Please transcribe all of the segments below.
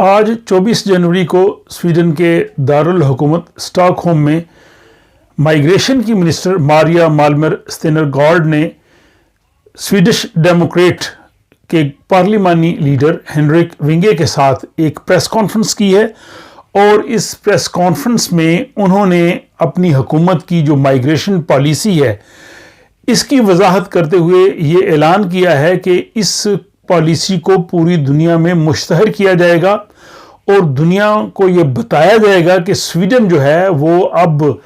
آج 24 जनवरी को स्वीडन के दारुल हुकूमत स्टॉकहोम में माइग्रेशन की मिनिस्टर मारिया माल्मर स्टेनरगार्ड ने स्वीडिश डेमोक्रेट के पार्लिमानी लीडर हेनरिक विंगे के साथ एक प्रेस कॉन्फ्रेंस की है और इस प्रेस कॉन्फ्रेंस में उन्होंने अपनी हुकूमत की जो माइग्रेशन पॉलिसी है इसकी वजाहत करते हुए ये ऐलान किया है कि इस पॉलिसी को पूरी दुनिया में मुश्तहर किया जाएगा और दुनिया को ये बताया जाएगा कि स्वीडन जो है वो अब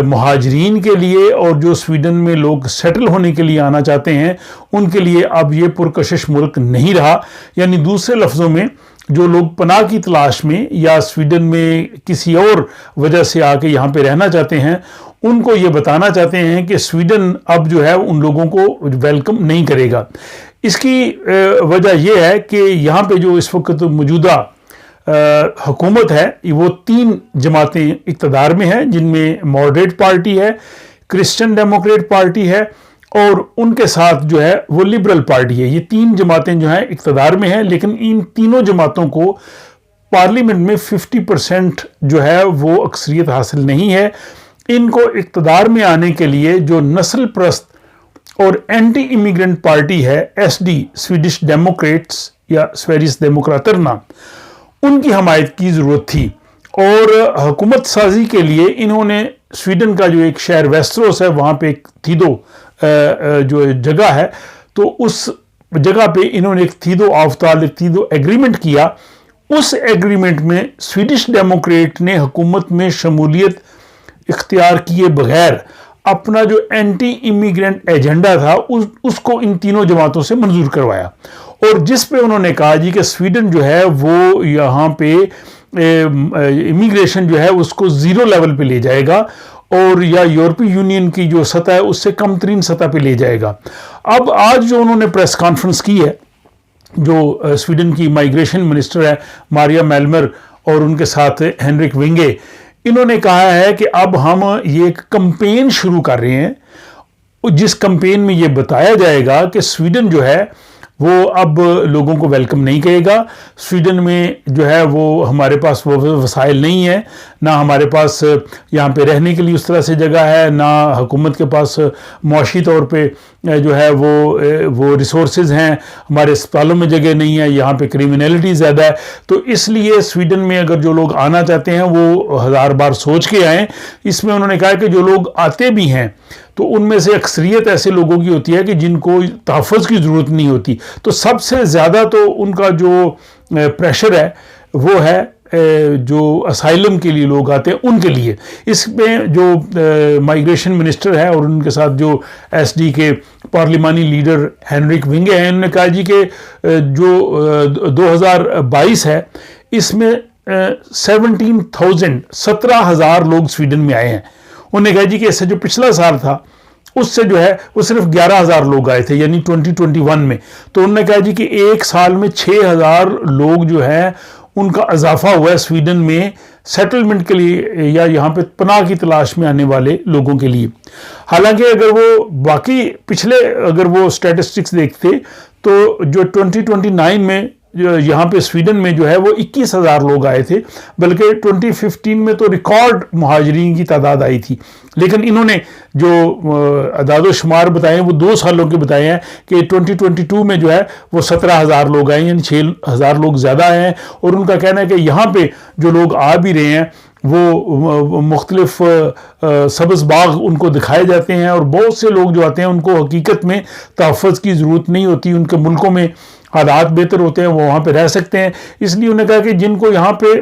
मुहाजिरीन के लिए और जो स्वीडन में लोग सेटल होने के लिए आना चाहते हैं उनके लिए अब ये पुरकशिश मुल्क नहीं रहा। यानी दूसरे लफ्ज़ों में जो लोग पनाह की तलाश में या स्वीडन में किसी और वजह से आके यहाँ पे रहना चाहते हैं उनको ये बताना चाहते हैं कि स्वीडन अब जो है उन लोगों को वेलकम नहीं करेगा। इसकी वजह यह है कि यहाँ पे जो इस वक्त मौजूदा हुकूमत है वो 3 जमातें इक़्तिदार में हैं, जिनमें मॉडरेट पार्टी है, क्रिश्चियन डेमोक्रेट पार्टी है और उनके साथ जो है वो लिबरल पार्टी है। ये 3 जमातें जो हैं इक़्तिदार में हैं, लेकिन इन तीनों जमातों को पार्लियामेंट में 50% जो है वो अक्सरियत हासिल नहीं है। इनको इक़्तिदार में आने के लिए जो नस्ल परस्त और एंटी इमिग्रेंट पार्टी है एसडी स्वीडिश डेमोक्रेट्स या स्वेरिस डेमोक्राटरना, उनकी हमायत की ज़रूरत थी और हुकूमत साजी के लिए इन्होंने स्वीडन का जो एक शहर वेस्टरोस है वहाँ पे एक थीदो जो जगह है तो उस जगह पे इन्होंने एक थीदो आवताल थीदो एग्रीमेंट किया। उस एग्रीमेंट में स्वीडिश डेमोक्रेट ने हुकूमत में शमूलियत इख्तियार किए बगैर अपना जो एंटी इमिग्रेंट एजेंडा था उसको इन तीनों जमातों से मंजूर करवाया और जिस पे उन्होंने कहा जी कि स्वीडन जो है वो यहाँ पे इमिग्रेशन जो है उसको 0 लेवल पे ले जाएगा और या यूरोपीय यूनियन की जो सतह है उससे कम तरीन सतह पे ले जाएगा। अब आज जो उन्होंने प्रेस कॉन्फ्रेंस की है, जो स्वीडन की माइग्रेशन मिनिस्टर है मारिया माल्मर और उनके साथ हेनरिक विंगे, इन्होंने कहा है कि अब हम ये एक कैंपेन शुरू कर रहे हैं जिस कैंपेन में ये बताया जाएगा कि स्वीडन जो है वो अब लोगों को वेलकम नहीं करेगा। स्वीडन में जो है वो हमारे पास वो वसाइल नहीं है, ना हमारे पास यहाँ पे रहने के लिए उस तरह से जगह है, ना हुकूमत के पास मुआशी तौर पे जो है वो रिसोर्सेज हैं, हमारे अस्पतालों में जगह नहीं है, यहाँ पे क्रिमिनलिटी ज़्यादा है। तो इसलिए स्वीडन में अगर जो लोग आना चाहते हैं वो 1000 बार सोच के आएँ। इसमें उन्होंने कहा कि जो लोग आते भी हैं तो उनमें से अक्सरियत ऐसे लोगों की होती है कि जिनको तहफ़्फ़ुज़ की ज़रूरत नहीं होती। तो सबसे ज़्यादा तो उनका जो प्रेशर है वो है जो असाइलम के लिए लोग आते हैं उनके लिए। इसमें जो माइग्रेशन मिनिस्टर है और उनके साथ जो एसडी के पार्लिमानी लीडर हेनरिक विंगे हैं, उन्होंने कहा जी कि जो 2022 है इसमें 17,000 लोग स्वीडन में आए हैं। उन्होंने कहा जी कि इससे जो पिछला साल था उससे जो है वो सिर्फ 11,000 लोग आए थे, यानी 2021 में। तो उन्होंने कहा जी कि एक साल में 6,000 लोग जो है उनका इजाफा हुआ है स्वीडन में सेटलमेंट के लिए या यहाँ पे पनाह की तलाश में आने वाले लोगों के लिए। हालांकि अगर वो बाकी पिछले अगर वो स्टैटिस्टिक्स देखते तो जो 2029 में यहाँ पे स्वीडन में जो है वो 21,000 लोग आए थे, बल्कि 2015 में तो रिकॉर्ड मुहाजिरीन की तादाद आई थी। लेकिन इन्होंने जो अदाद शुमार बताए वो 2 सालों के बताए हैं कि 2022 में जो है वो 17,000 लोग आए, यानी 6,000 लोग ज़्यादा आए हैं। और उनका कहना है कि यहाँ पे जो लोग आ भी रहे हैं वो मुख्तलिफ सब्ज़ बाग उनको दिखाए जाते हैं और बहुत से लोग जो आते हैं उनको हकीकत में तहफ़्फ़ुज़ की ज़रूरत नहीं होती, उनके मुल्कों में हालात बेहतर होते हैं, वो वहाँ पे रह सकते हैं। इसलिए उन्होंने कहा कि जिनको यहाँ पे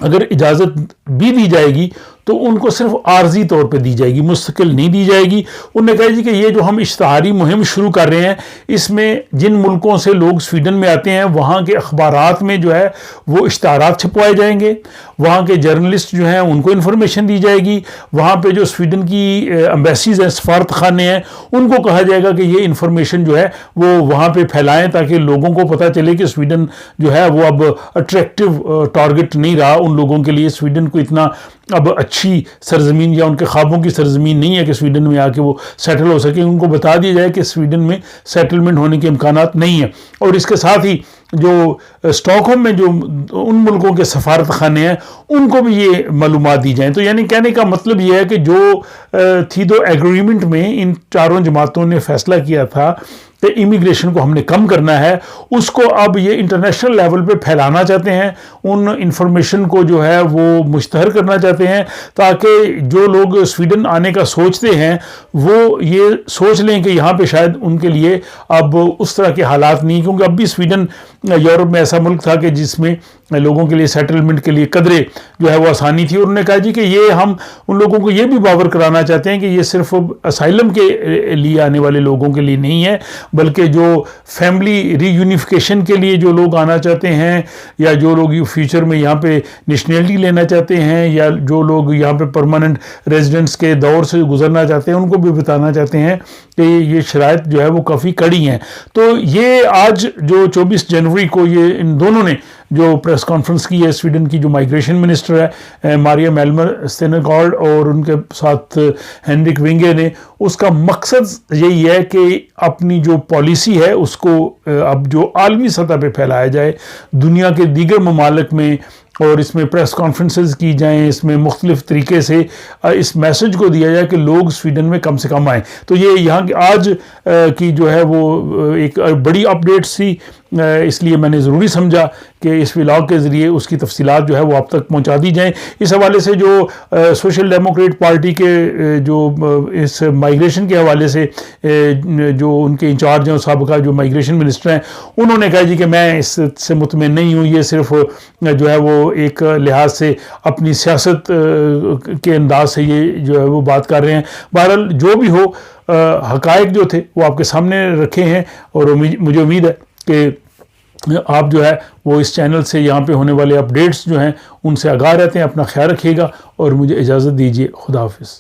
अगर इजाज़त भी दी जाएगी तो उनको सिर्फ आर्जी तौर पे दी जाएगी, मुस्तकिल नहीं दी जाएगी। उन्होंने कहा जी कि ये जो हम इश्तहारी मुहिम शुरू कर रहे हैं इसमें जिन मुल्कों से लोग स्वीडन में आते हैं वहाँ के अखबारात में जो है वो इश्तहारात छपवाए जाएंगे, वहाँ के जर्नलिस्ट जो हैं उनको इन्फॉर्मेशन दी जाएगी, वहाँ पे जो स्वीडन की एम्बेसीज हैं, सफारत खाने हैं, उनको कहा जाएगा कि ये इन्फॉर्मेशन जो है वो वहाँ पे फैलाएं ताकि लोगों को पता चले कि स्वीडन जो है वो अब अट्रैक्टिव टारगेट नहीं रहा उन लोगों के लिए। स्वीडन को इतना अब اچھی سرزمین یا ان کے خوابوں کی سرزمین نہیں ہے کہ سویڈن میں آ کے وہ سیٹل ہو سکے. ان کو بتا دیا جائے کہ سویڈن میں سیٹلمنٹ ہونے کے امکانات نہیں ہیں. اور اس کے ساتھ ہی جو اسٹاک ہوم میں جو ان ملکوں کے سفارت خانے ہیں ان کو بھی یہ معلومات دی جائیں. تو یعنی کہنے کا مطلب یہ ہے کہ جو تھیدو ایگریمنٹ میں ان چاروں جماعتوں نے فیصلہ کیا تھا کہ امیگریشن کو ہم نے کم کرنا ہے, اس کو اب یہ انٹرنیشنل لیول پہ پھیلانا چاہتے ہیں. ان انفارمیشن کو جو ہے وہ مشتہر کرنا چاہتے ہیں تاکہ جو لوگ سویڈن آنے کا سوچتے ہیں وہ یہ سوچ لیں کہ یہاں پہ شاید ان کے لیے اب اس طرح کے حالات نہیں, کیونکہ اب بھی سویڈن یورپ میں ایسا ملک تھا کہ جس میں لوگوں کے لیے سیٹلمنٹ کے لیے قدرے جو ہے وہ آسانی تھی. اور انہوں نے کہا جی کہ یہ ہم ان لوگوں کو یہ بھی باور کرانا چاہتے ہیں کہ یہ صرف اسائلم کے لیے آنے والے لوگوں کے لیے نہیں ہے, بلکہ جو فیملی ری یونیفیکیشن کے لیے جو لوگ آنا چاہتے ہیں یا جو لوگ فیوچر میں یہاں پہ نیشنلٹی لینا چاہتے ہیں یا جو لوگ یہاں پہ پرماننٹ ریزیڈنس کے دور سے گزرنا چاہتے ہیں ان کو بھی بتانا چاہتے ہیں کہ یہ شرائط جو ہے وہ کافی کڑی ہیں. تو یہ آج جو 24 جنوری کو یہ ان دونوں نے جو پریس کانفرنس کی ہے, سویڈن کی جو مائیگریشن منسٹر ہے ماریا مالمر سٹینرگارڈ اور ان کے ساتھ ہینرک ونگے نے, اس کا مقصد یہی ہے کہ اپنی جو پالیسی ہے اس کو اب جو عالمی سطح پہ پھیلایا جائے دنیا کے دیگر ممالک میں, اور اس میں پریس کانفرنسز کی جائیں, اس میں مختلف طریقے سے اس میسج کو دیا جائے کہ لوگ سویڈن میں کم سے کم آئیں. تو یہ یہاں کی آج کی جو ہے وہ ایک بڑی اپڈیٹ سی, اس لیے میں نے ضروری سمجھا کہ اس ولاگ کے ذریعے اس کی تفصیلات جو ہے وہ آپ تک پہنچا دی جائیں. اس حوالے سے جو سوشل ڈیموکریٹ پارٹی کے جو اس مائیگریشن کے حوالے سے جو ان کے انچارج ہیں سابقہ جو مائیگریشن منسٹر ہیں, انہوں نے کہا جی کہ میں اس سے مطمئن نہیں ہوں, یہ صرف جو ہے وہ ایک لحاظ سے اپنی سیاست کے انداز سے یہ جو ہے وہ بات کر رہے ہیں. بہرحال جو بھی ہو, حقائق جو تھے وہ آپ کے سامنے رکھے ہیں, اور مجھے امید ہے کہ آپ جو ہے وہ اس چینل سے یہاں پہ ہونے والے اپڈیٹس جو ہیں ان سے آگاہ رہتے ہیں. اپنا خیال رکھیے گا اور مجھے اجازت دیجیے. خدا حافظ.